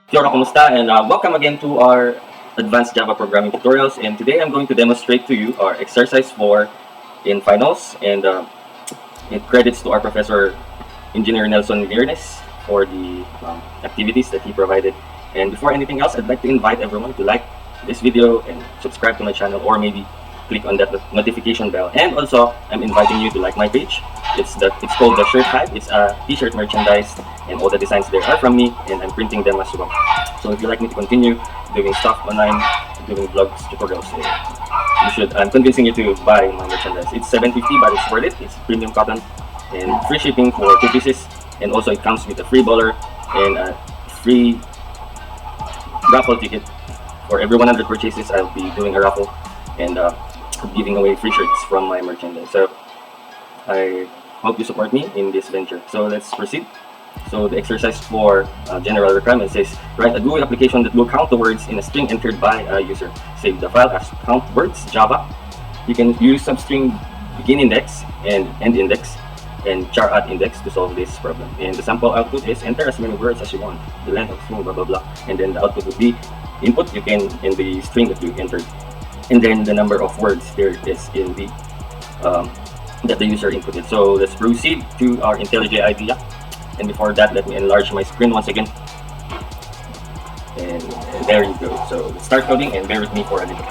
Jherome, kumusta? And welcome again to our advanced Java programming tutorials. And today I'm going to demonstrate to you our exercise 4 in finals. And it credits to our professor, Engineer Nelson Viernes, for the activities that he provided. And before anything else, I'd like to invite everyone to like this video and subscribe to my channel, or maybe click on that notification bell. And also, I'm inviting you to like my page. It's called the Shirt Hype. It's a t-shirt merchandise, and all the designs there are from me, and I'm printing them as well. So if you like me to continue doing stuff online, doing vlogs, tutorials, you should. I'm convincing you to buy my merchandise. It's $7.50, but it's worth it. It's premium cotton and free shipping for 2 pieces. And also it comes with a free bowler and a free raffle ticket. For every 100 purchases, I'll be doing a raffle and giving away free shirts from my merchandise. So I hope you support me in this venture. So let's proceed. So the exercise for general requirement says, write a GUI application that will count the words in a string entered by a user. Save the file as count words Java. You can use substring begin index and end index and char at index to solve this problem. And the sample output is enter as many words as you want, the length of string, blah blah blah. And then the output would be input you can in the string that you entered, and then the number of words there is in the that the user inputted. So let's proceed to our IntelliJ idea. And before that, let me enlarge my screen once again. And there you go. So let's start coding, and bear with me for a little.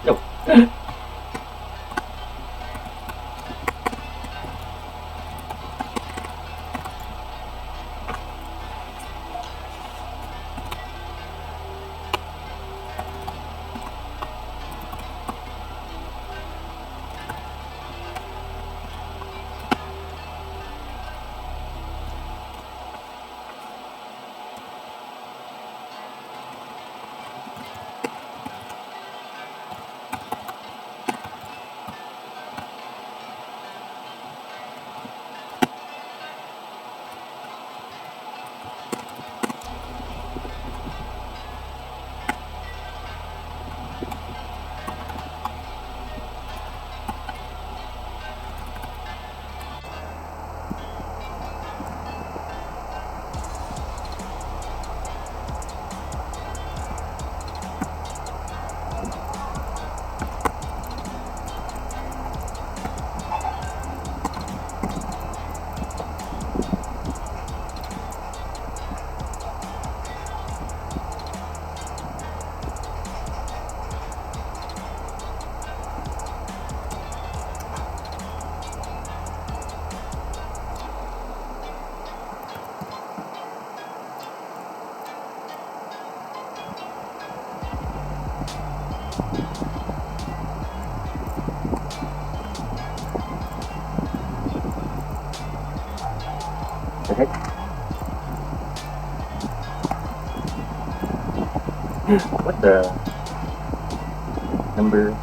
Yo. Okay. What the number?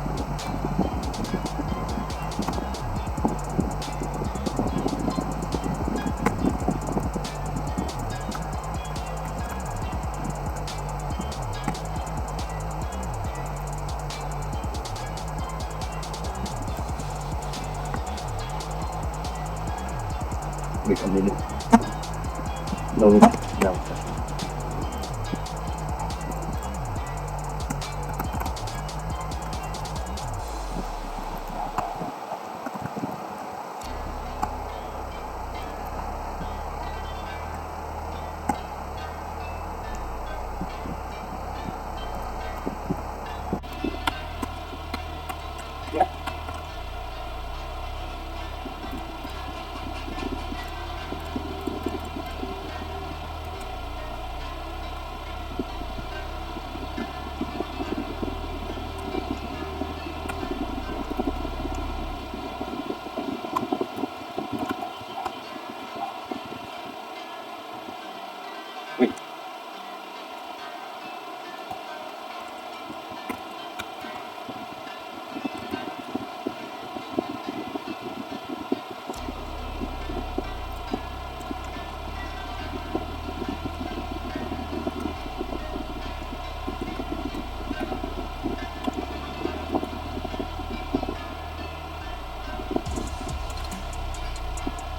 Wait a minute. No, no.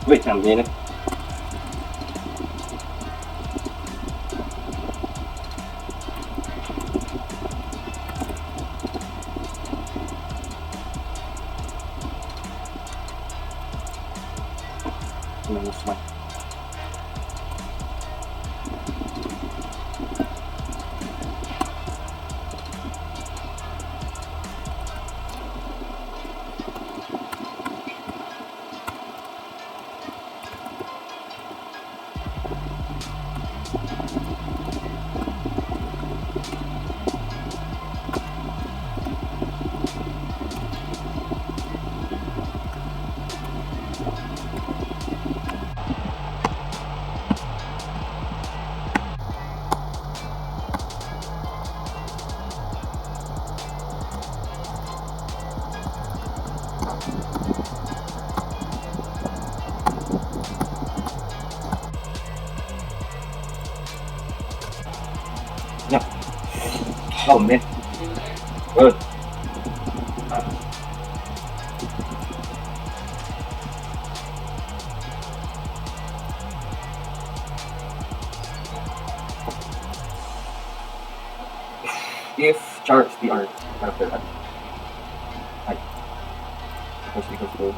Wait a minute. Minus one. Yeah. Oh man. Good. If char is PR character at height equals to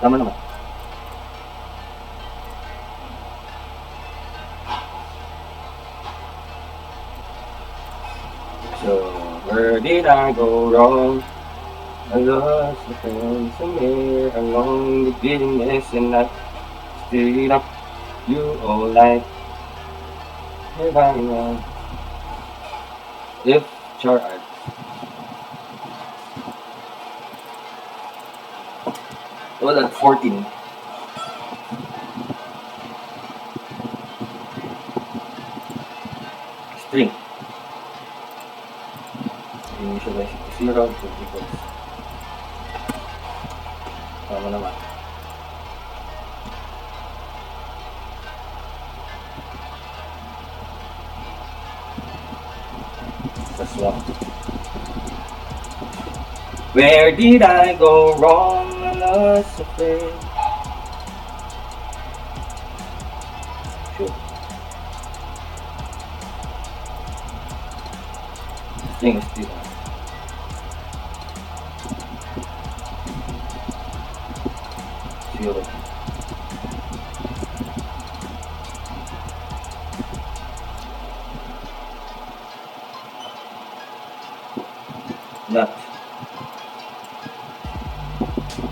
tama naman. So where did I go wrong? I lost the fence somewhere along the giddiness and I stayed up you all night. If char art. Well, at 14. String. Initialize it to 0 equals. Tama naman. That's 1. Where did I go wrong? I lost the faith. Sure. String is still on. 0. Not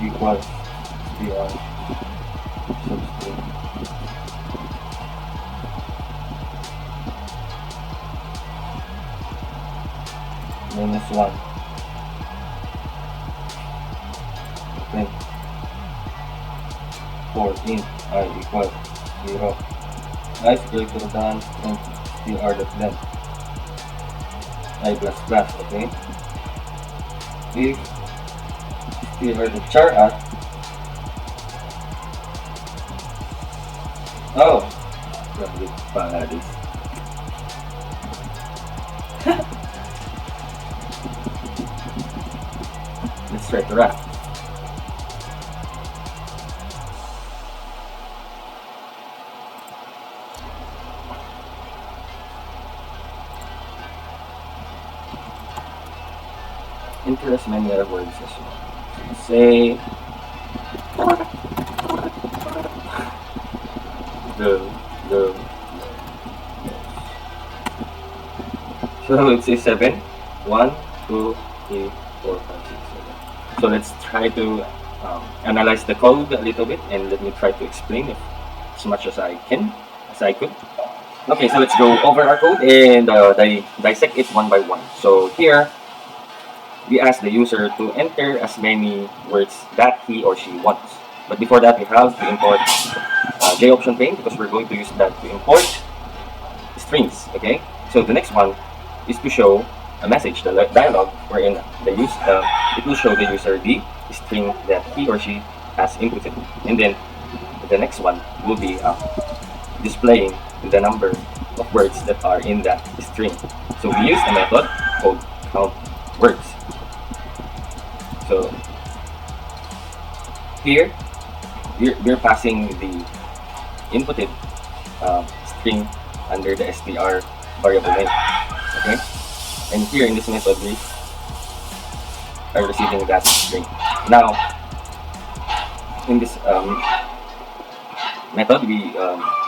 equals PR substring. Minus 1. Then 14 I equals 0. I is greater than 20 PR dot length. I plus plus, okay? If PR the char at oh grabe paradis. Let's try to wrap. Interest many other words as well. Say the so it's a 7. 1, 2, 3, 4, 5, 6, 7. So let's try to analyze the code a little bit and let me try to explain it as much as I can, as I could. Okay, so let's go over our code and dissect it one by one. So here, we ask the user to enter as many words that he or she wants. But before that, we have to import J option pane because we're going to use that to import strings. Okay. So the next one is to show a message, the dialog, wherein it will show the user the string that he or she has inputted, and then the next one will be displaying the number of words that are in that string. So we use a method called count words. So here we're passing the inputted string under the str variable name. Okay, and here in this method we are receiving that string. Now in this method we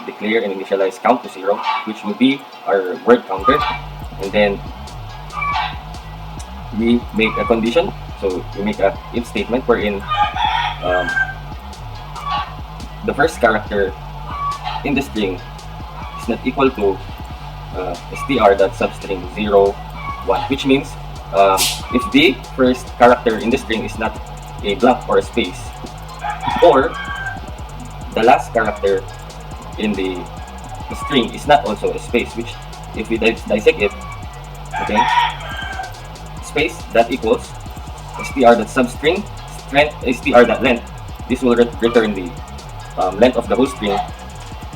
declare and initialize count to 0, which will be our word counter, and then we make a condition. So we make a if statement wherein the first character in the string is not equal to str.substring 0, 1, which means if the first character in the string is not a blank or a space, or the last character in the string is not also a space, which if we dissect it, okay, space that equals str.substring str.length. This will return the length of the whole string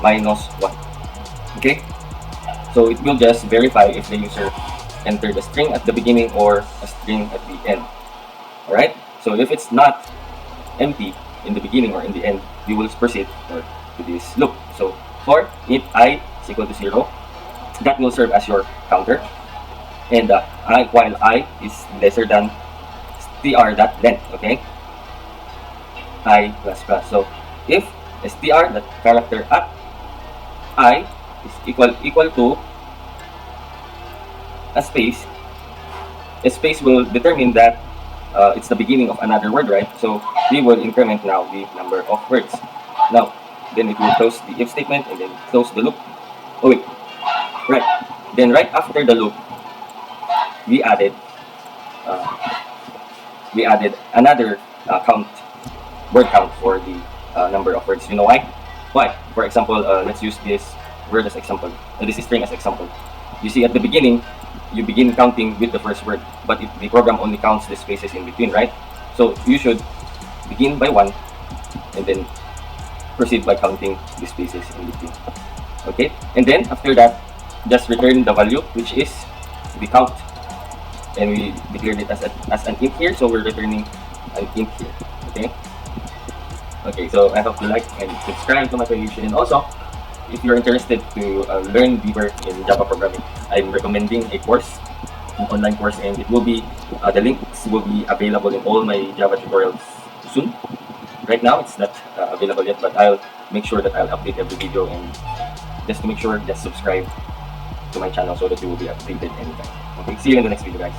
minus 1. Okay, so it will just verify if the user entered a string at the beginning or a string at the end. Alright, so if it's not empty in the beginning or in the end, we will proceed to this loop. So for if I is equal to 0, that will serve as your counter, and while I is lesser than str.length, okay, I plus plus. So if str that character at I is equal to a space will determine that it's the beginning of another word, right? So we will increment now the number of words. Now then it will close the if statement and then close the loop. Oh wait, right. Then right after the loop, we added another word count for the number of words. You know why? Why? For example, let's use this word as example. This string as example. You see, at the beginning, you begin counting with the first word, but the program only counts the spaces in between, right? So you should begin by 1 and then proceed by counting the spaces in between. Okay, and then after that, just return the value, which is the count, and we declared it as an int here, so we're returning an int here. Okay. Okay, so I hope you like and subscribe to my page, and also if you're interested to learn deeper in Java programming, I'm recommending a course, an online course, and it will be the links will be available in all my Java tutorials soon. Right now it's not available yet, but I'll make sure that I'll update every video, and just to make sure, just subscribe to my channel so that you will be updated anytime. Okay, see you in the next video, guys.